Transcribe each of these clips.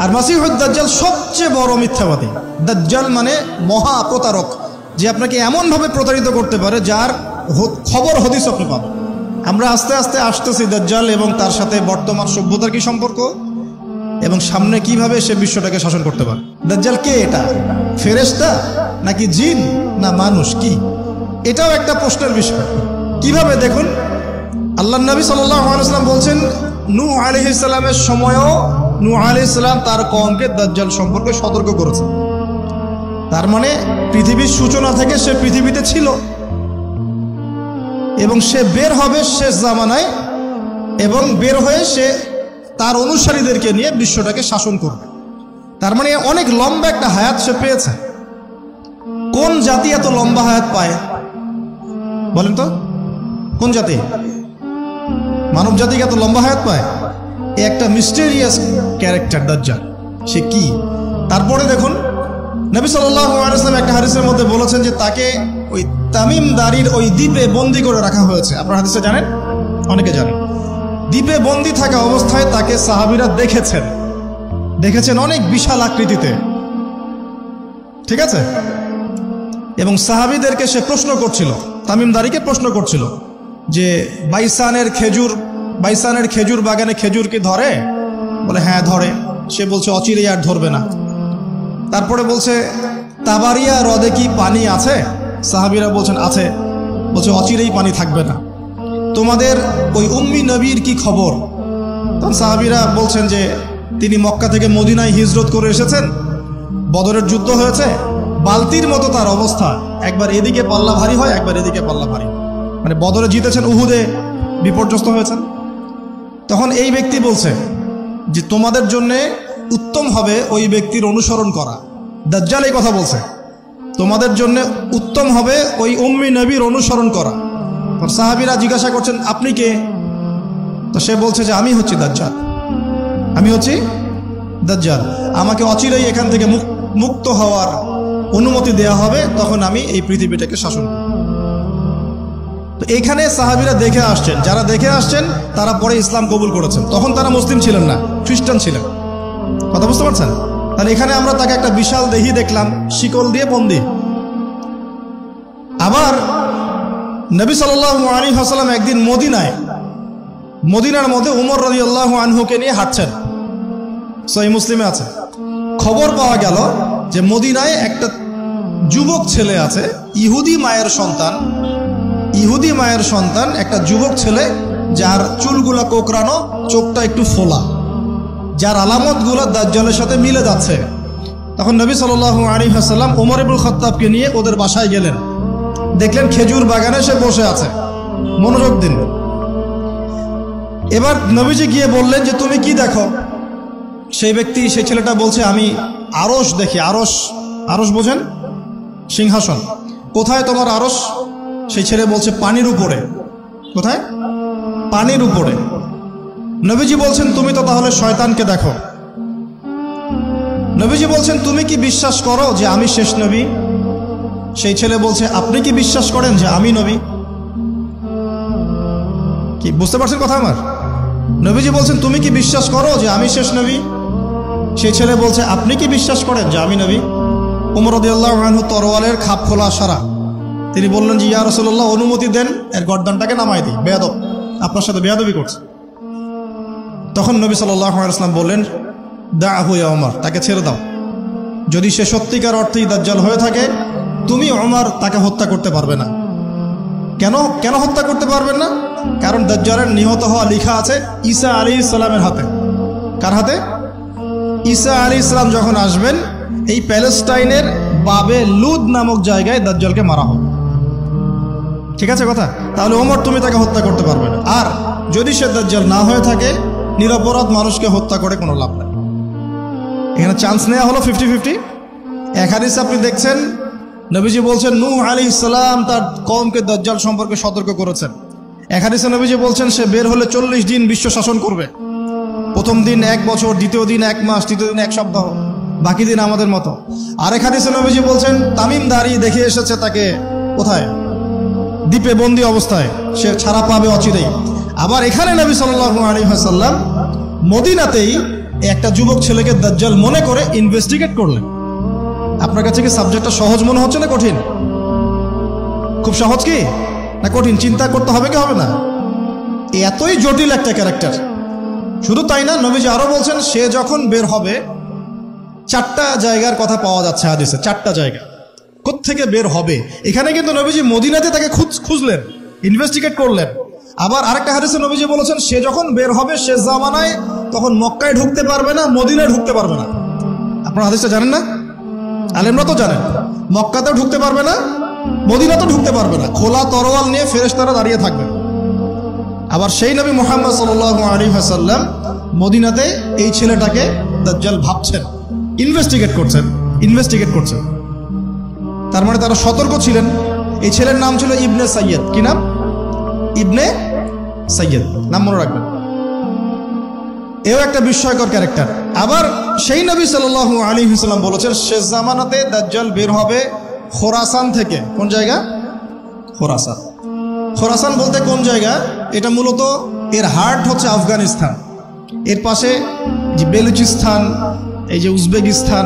আর মাসিহুদ দাজ্জাল সবচেয়ে বড় মিথ্যাবাদী। দাজ্জাল মানে মহা প্রতারক, যে আপনাকে এমনভাবে প্রতারিত করতে পারে যার খবর হদিস আপনি পাবেন। আমরা আস্তে আস্তে আসতেছি দাজ্জাল এবং তার সাথে বর্তমান সভ্যতার কি সম্পর্ক এবং সামনে কিভাবে সে বিশ্বটাকে শাসন করতে পারে। দাজ্জাল কে? এটা ফেরেশতা নাকি জিন না মানুষ? কি এটাও একটা প্রশ্নের বিষয়। কিভাবে? দেখুন, আল্লাহর নবী সাল্লাল্লাহু আলাইহি ওয়াসাল্লাম বলছেন নূহ আলাইহিস সালামের সময়ও নূহ আলাইহিস সালাম তার কওমকে দাজ্জাল সম্পর্কে সতর্ক করেছেন। তার মানে পৃথিবীর সূচনা থেকে সে পৃথিবীতে ছিল এবং সে বের হবে শেষ জামানায়, এবং বের হয়ে সে তার অনুসারীদেরকে নিয়ে বিশ্বটাকে শাসন করবে। তার মানে অনেক লম্বা একটা হায়াত সে পেয়েছে। কোন জাতি এত লম্বা হায়াত পায় বলেন তো? কোন জাতি মানব জাতিকে এত লম্বা হায়াত পায়? একটা মিস্টেরিয়াস ক্যারেক্টার দাজ্জাল। সে কি? তারপরে দেখুন, নবী সাল্লাল্লাহু আলাইহি ওয়াসাল্লাম একটা হাদিসের মধ্যে বলেছেন যে তাকে ওই তামিম দারির ওই দ্বীপে বন্দী করে রাখা হয়েছে। আপনারা হাদিসে জানেন, অনেকে জানেন। দ্বীপে বন্দী থাকা অবস্থায় তাকে সাহাবীরা দেখেছেন অনেক বিশাল আকৃতিতে, ঠিক আছে? এবং সাহাবীদেরকে সে প্রশ্ন করছিল, তামিম দারিকে প্রশ্ন করছিল যে বাইসানের খেজুর বাগানে খেজুর কি ধরে? বলে হ্যাঁ ধরে। সে বলছে অচিরেই আর ধরবে না। তারপরে বলছে তাবারিয়া হ্রদে কি পানি আছে? সাহাবীরা বলছেন আছে। বলছে অচিরেই পানি থাকবে না। তোমাদের ওই উম্মি নবীর কি খবর? তখন সাহাবীরা বলছেন যে তিনি মক্কা থেকে মদিনায় হিজরত করে এসেছেন, বদরের যুদ্ধ হয়েছে, বালতির মতো তার অবস্থা, একবার এদিকে পাল্লা ভারী হয় একবার এদিকে পাল্লা ভারী, মানে বদরে জিতেছেন, উহুদে বিপর্যস্ত হয়েছেন। তখন এই ব্যক্তি বলছে যে তোমাদের জন্য উত্তম হবে ওই ব্যক্তির অনুসরণ করা। দাজ্জাল এই কথা বলছে, তোমাদের জন্য উত্তম হবে ওই উম্মি নবীর অনুসরণ করা। সাহাবীরা জিজ্ঞাসা করছেন আপনি কে? তো সে বলছে যে আমি হচ্ছি দাজ্জাল, আমাকে অচিরেই এখান থেকে মুক্ত হওয়ার অনুমতি দেয়া হবে, তখন আমি এই পৃথিবীটাকে শাসন করব। তো এখানে সাহাবীরা দেখে আসছেন, যারা দেখে আসছেন তারা পরে ইসলাম কবুল করেছেন। তখন তারা মুসলিম ছিলেন না, খ্রিস্টান ছিলেন। কথা বুঝতে পারছেন? তাহলে এখানে আমরা তাকে একটা বিশাল দেহি দেখলাম, শিকল দিয়ে বন্দী। আবার নবী সাল্লাল্লাহু আলাইহি ওয়াসাল্লাম একদিন মদিনার মধ্যে উমর রাদিয়াল্লাহু আনহুকে নিয়ে হাঁটছেন, সহিহ মুসলিমে আছে। খবর পাওয়া গেল যে মদিনায় একটা যুবক ছেলে আছে, ইহুদি মায়ের সন্তান একটা যুবক ছেলে, যার চুলগুলা কোকড়ানো, চোখটা একটু ফোলা, যার আলামতগুলো দাজ্জালের সাথে মিলে যাচ্ছে। তখন নবী সাল্লাল্লাহু আলাইহি ওয়াসাল্লাম ওমর ইবনুল খাত্তাবকে নিয়ে ওদের বাসায় গেলেন। দেখলেন খেজুর বাগানে সে বসে আছে, মনোযোগ দিন। এবার নবীজি গিয়ে বললেন যে তুমি কি দেখো? সেই ছেলেটা বলছে আমি আরশ দেখি। আরশ বোঝেন? সিংহাসন। কোথায় তোমার আরশ? সেই ছেলে বলছে পানির উপরে। কোথায়? পানির উপরে। নবীজি বলছেন তুমি তো তাহলে শয়তানকে দেখো। নবীজি বলছেন তুমি কি বিশ্বাস করো যে আমি শেষ নবী? সেই ছেলে বলছে আপনি কি বিশ্বাস করেন যে আমি নবী? কি বুঝতে পারছেন কথা আমার? নবীজি বলছেন তুমি কি বিশ্বাস করো যে আমি শেষ নবী? সেই ছেলে বলছে আপনি কি বিশ্বাস করেন যে আমি নবী? ওমর রাদিয়াল্লাহু আনহু তরোয়ালের খাপ খোলা সারা। তিনি বললেন যে ইয়া রাসূলুল্লাহ অনুমতি দেন, এর গর্দানটাকে নামাই দিই, বেয়াদব, আপনার সাথে বেয়াদবি করছে। তখন নবী সাল্লাল্লাহু আলাইহি ওয়াসাল্লাম বললেন দাআহু ইয়া ওমর, তাকে ছেড়ে দাও। যদি সে সত্যিকার অর্থেই দাজ্জাল হয়ে থাকে, তুমি ওমর তাকে হত্যা করতে পারবে না। কেন হত্যা করতে পারবেন না? কারণ দাজ্জালের নিহত হওয়া লেখা আছে ঈসা আলাইহিস সালামের হাতে। কার হাতে? ঈসা আলাইহিস সালাম যখন আসবেন, এই প্যালেস্টাইনের বাবে লুদ নামক জায়গায় দাজ্জালকে মারা হবে। ঠিক আছে কথা? তাহলে ওমর তুমি তাকে হত্যা করতে পারবে না। আর যদি সে দাজ্জাল না হয়ে থাকে, নিরপরাধ মানুষকে হত্যা করে কোনো লাভ নেই। এখানে চান্স নেওয়া হলো 50-50। এক হাদিস আপনি দেখছেন নবীজি বলছেন নূহ আলাইহিস সালাম তার কওমকে দাজ্জাল সম্পর্কে সতর্ক করেছেন। এক হাদিসে নবীজি বলছেন সে বের হলে 40 দিন বিশ্ব শাসন করবে। প্রথম দিন 1 বছর, দ্বিতীয় দিন 1 মাস, তৃতীয় দিন 1 সপ্তাহ, বাকি দিন আমাদের মতো। আরেক হাদিসে নবীজি বলছেন তামিম দারি দেখে এসেছে তাকে কোথায়? দ্বীপে বন্দী অবস্থায়, সে ছাড়া পাবে অচিরেই। আবার এখানে নবী সাল্লাল্লাহু আলাইহি ওয়াসাল্লাম মদিনাতেই একটা যুবক ছেলেকে দাজ্জাল মনে করে ইনভেস্টিগেট করলেন। আপনার কাছে কি সাবজেক্টটা সহজ মনে হচ্ছে না কঠিন? খুব সহজ কি না কঠিন? চিন্তা করতে হবে কি হবে না? এতই জটিল একটা ক্যারেক্টার। শুধু তাই না, নবীজি আরো বলছেন সে যখন বের হবে, 4টা জায়গার কথা পাওয়া যাচ্ছে হাদিসে, 4টা জায়গা কোত্থেকে বের হবে। এখানে কিন্তু নবীজি মদিনাতে তাকে খুঁজলেন, ইনভেস্টিগেট করলেন। আবার আরেকটা হাদিসে নবীজি বলেছেন সে যখন বের হবে শেষ জামানায়, তখন মক্কায় ঢুকতে পারবে না, মদিনায় ঢুকতে পারবে না। আপনারা হাদিসটা জানেন না? আলেমরা তো জানেন। মক্কাতেও ঢুকতে পারবে না, মদিনাতেও ঢুকতে পারবে না। খোলা তরোয়াল নিয়ে ফেরেশতারা দাঁড়িয়ে থাকবে। আবার সেই নবী মুহাম্মদ সাল্লাল্লাহু আলাইহি ওয়াসাল্লাম মদিনাতে এই ছেলেটাকে দাজ্জাল ভাবছেন, ইনভেস্টিগেট করছেন। তার মানে তারা সতর্ক ছিলেন। এই ছেলের নাম ছিল ইবনে সাইয়্যিদ। কি নাম? ইবনে সাইয়্যিদ, নাম মনে রাখবেন। এও একটা বিস্ময়কর ক্যারেক্টার। আবার সেই নবী সাল্লাল্লাহু আলাইহি ওয়াসাল্লাম বলেছেন শেষ জামানাতে দাজ্জাল বের হবে খোরাসান থেকে। কোন জায়গা? খোরাসান। খোরাসান বলতে কোন জায়গা? এটা মূলত এর হার্ট হচ্ছে আফগানিস্তান, এর পাশে যে বেলুচিস্তান, এই যে উজবেকিস্তান,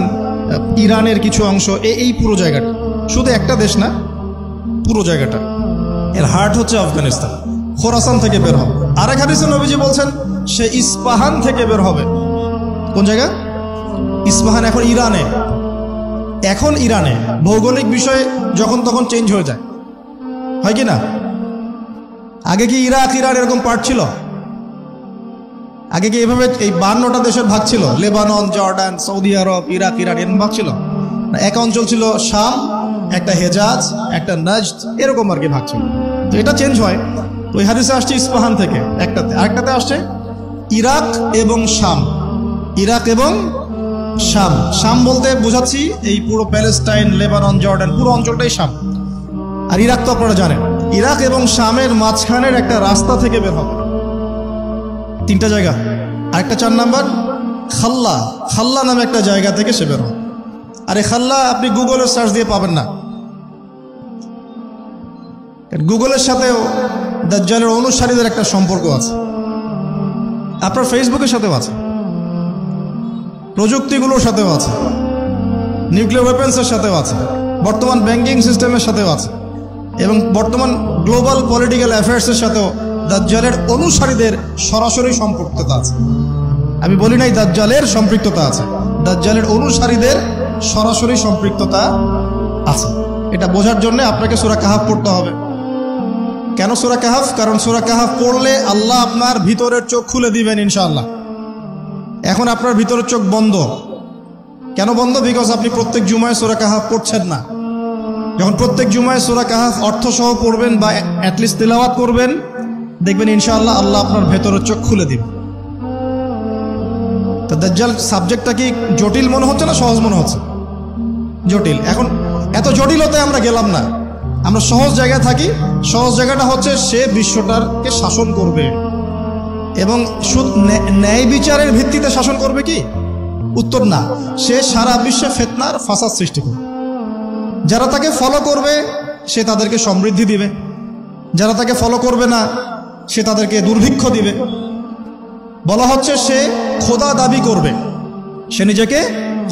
ইরানের কিছু অংশ, এই পুরো জায়গাটা, শুধু একটা দেশ না, পুরো জায়গাটা এর হার্ট হচ্ছে আফগানিস্তান। খোরাসান থেকে বের হবে। আরেক হাদিসে নবীজি বলছেন সে ইস্পাহান থেকে বের হবে। কোন জায়গা? ইস্পাহান এখন ইরানে। ভৌগোলিক বিষয়ে যখন তখন চেঞ্জ হয়ে যায়, হয় কি না? আগে কি ইরাক ইরান এরকম পার্ট ছিল? আগে কি এভাবে এই 52টা দেশের ভাগ ছিল? লেবানন, জর্ডান, সৌদি আরব, ইরাক ইরান এরকম ভাগ ছিল? এক অঞ্চল ছিল শাম, একটা হেজাজ, একটা নাজদ, এরকম আর কি ভাগ ছিল। তো এটা চেঞ্জ হয়। তো ওই হাদিসে আসছে ইস্পাহান থেকে একটাতে, আরেকটাতে আসছে ইরাক এবং শাম। শাম বলতে বোঝাচ্ছি এই পুরো প্যালেস্টাইন, লেবানন, জর্ডান, পুরো অঞ্চলটাই শাম। আর ইরাক তো আপনারা জানেন। ইরাক এবং শামের মাঝখানের একটা রাস্তা থেকে বের হবে। 3টা জায়গা। আরেকটা 4 নাম্বার খাল্লা নামে একটা জায়গা থেকে সে বের হবে। আর এই খাল্লা আপনি গুগলের সার্চ দিয়ে পাবেন না। গুগলের সাথেও দাজ্জালের অনুসারীদের একটা সম্পর্ক আছে, আপনার ফেসবুকের সাথেও আছে, প্রযুক্তিগুলোর সাথেও আছে, নিউক্লিয়ার ওয়েপন্সের সাথেও আছে, বর্তমান ব্যাংকিং সিস্টেমের সাথেও আছে, এবং বর্তমান গ্লোবাল পলিটিক্যাল অ্যাফেয়ার্সের সাথেও দাজ্জালের অনুসারীদের সরাসরি সম্পৃক্ততা আছে। আমি বলি নাই দাজ্জালের সম্পৃক্ততা আছে, দাজ্জালের অনুসারীদের সরাসরি সম্পৃক্ততা আছে। এটা বোঝার জন্য আপনাকে সূরা কাহাফ পড়তে হবে। কেন সূরা কাহাফ? কারণ সূরা কাহাফ পড়লে আল্লাহ আপনার ভিতরের চোখ খুলে দিবেন ইনশাআল্লাহ। এখন আপনার ভিতরের চোখ বন্ধ। কেন বন্ধ? বিকজ আপনি প্রত্যেক জুমায় সূরা কাহাফ পড়ছেন না। যখন প্রত্যেক জুমায় সূরা কাহাফ অর্থসহ পড়বেন বা অ্যাটলিস্ট তিলাওয়াত করবেন, দেখবেন ইনশাআল্লাহ আল্লাহ আপনার ভেতরের চোখ খুলে দিবেন। তো দাজ্জাল সাবজেক্টটা কি জটিল মনে হচ্ছে না সহজ মনে হচ্ছে? জটিল। এখন এত জটিলতায় আমরা গেলাম না, আমরা সহজ জায়গায় থাকি। সহজ জায়গাটা হচ্ছে সে বিশ্বটাকে শাসন করবে, এবং ন্যায় বিচারের ভিত্তিতে শাসন করবে কি? উত্তর না, সে সারা বিশ্বে ফিতনার ফাসাদ সৃষ্টি করবে। যারা তাকে ফলো করবে সে তাদেরকে সমৃদ্ধি দিবে, যারা তাকে ফলো করবে না সে তাদেরকে দুর্ভিক্ষ দিবে। বলা হচ্ছে সে খোদা দাবি করবে, সে নিজেকে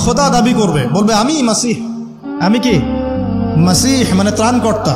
খোদা দাবি করবে, বলবে আমি মাসিহ। আমি কি? মাসিহ মানে ত্রাণকর্তা।